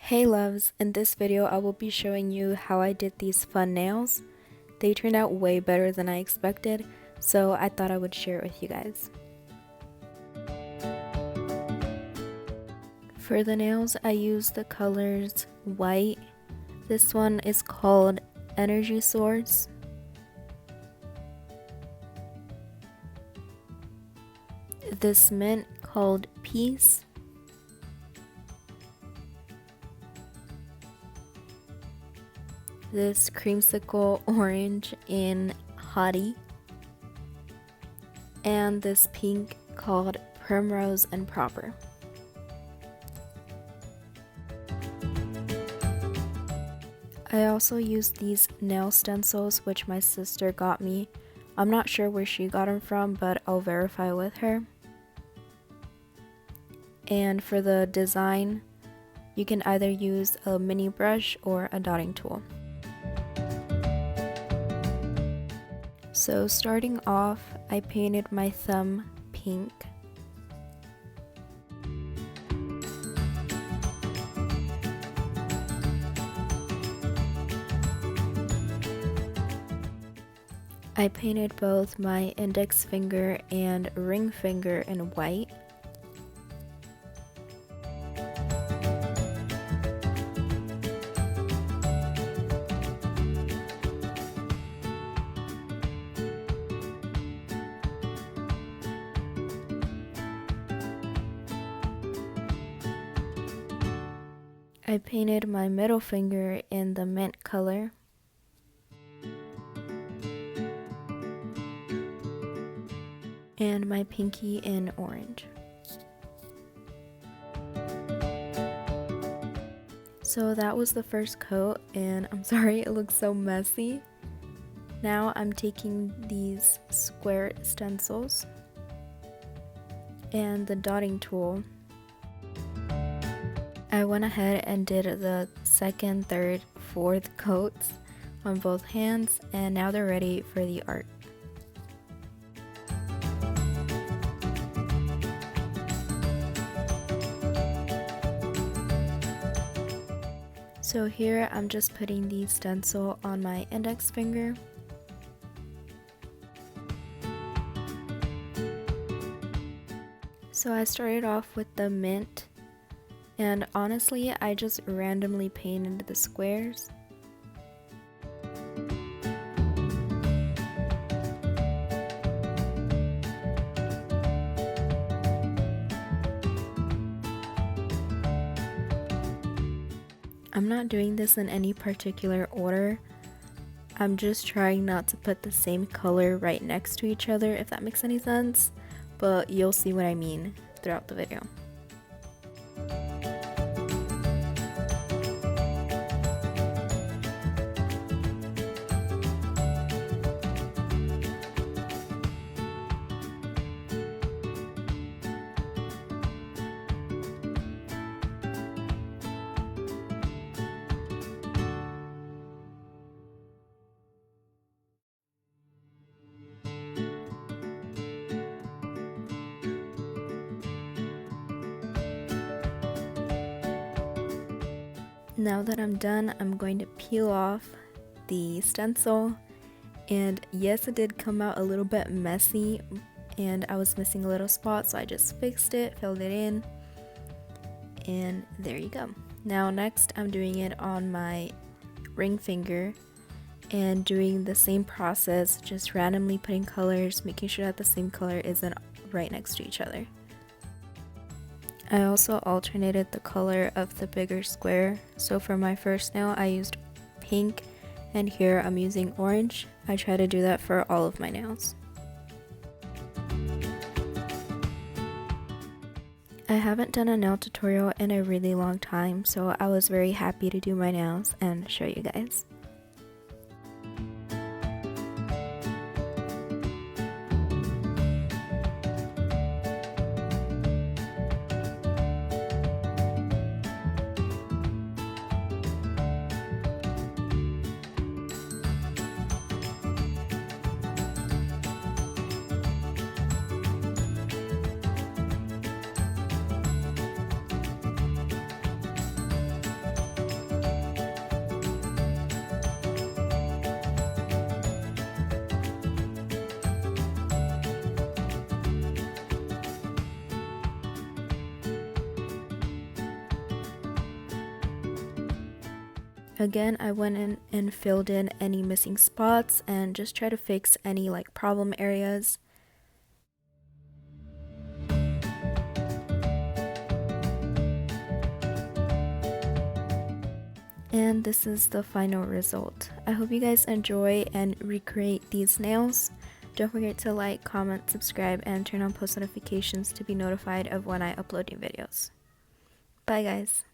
Hey loves, in this video I will be showing you how I did these fun nails. They turned out way better than I expected, so I thought I would share it with you guys. For the nails I used the colors white. This one is called Energy Source. This mint called Peace. This creamsicle orange in Hottie, and this pink called Primrose and Proper. I also used these nail stencils which my sister got me. I'm not sure where she got them from, but I'll verify with her. And for the design, you can either use a mini brush or a dotting tool. So starting off, I painted my thumb pink. I painted both my index finger and ring finger in white. I painted my middle finger in the mint color. And my pinky in orange. So that was the first coat, and I'm sorry it looks so messy. Now I'm taking these square stencils and the dotting tool. I went ahead and did the second, third, fourth coats on both hands, and now they're ready for the art. So here I'm just putting the stencil on my index finger. So I started off with the mint, and honestly I just randomly painted the squares. I'm not doing this in any particular order. I'm just trying not to put the same color right next to each other, if that makes any sense, but you'll see what I mean throughout the video. Now that I'm done, I'm going to peel off the stencil, and yes, it did come out a little bit messy and I was missing a little spot, so I just fixed it, filled it in, and there you go. Now next I'm doing it on my ring finger and doing the same process, just randomly putting colors, making sure that the same color isn't right next to each other. I also alternated the color of the bigger square. So for my first nail I used pink, and here I'm using orange. I try to do that for all of my nails. I haven't done a nail tutorial in a really long time, so I was very happy to do my nails and show you guys. Again, I went in and filled in any missing spots and just try to fix any like problem areas. And this is the final result. I hope you guys enjoy and recreate these nails. Don't forget to like, comment, subscribe, and turn on post notifications to be notified of when I upload new videos. Bye guys!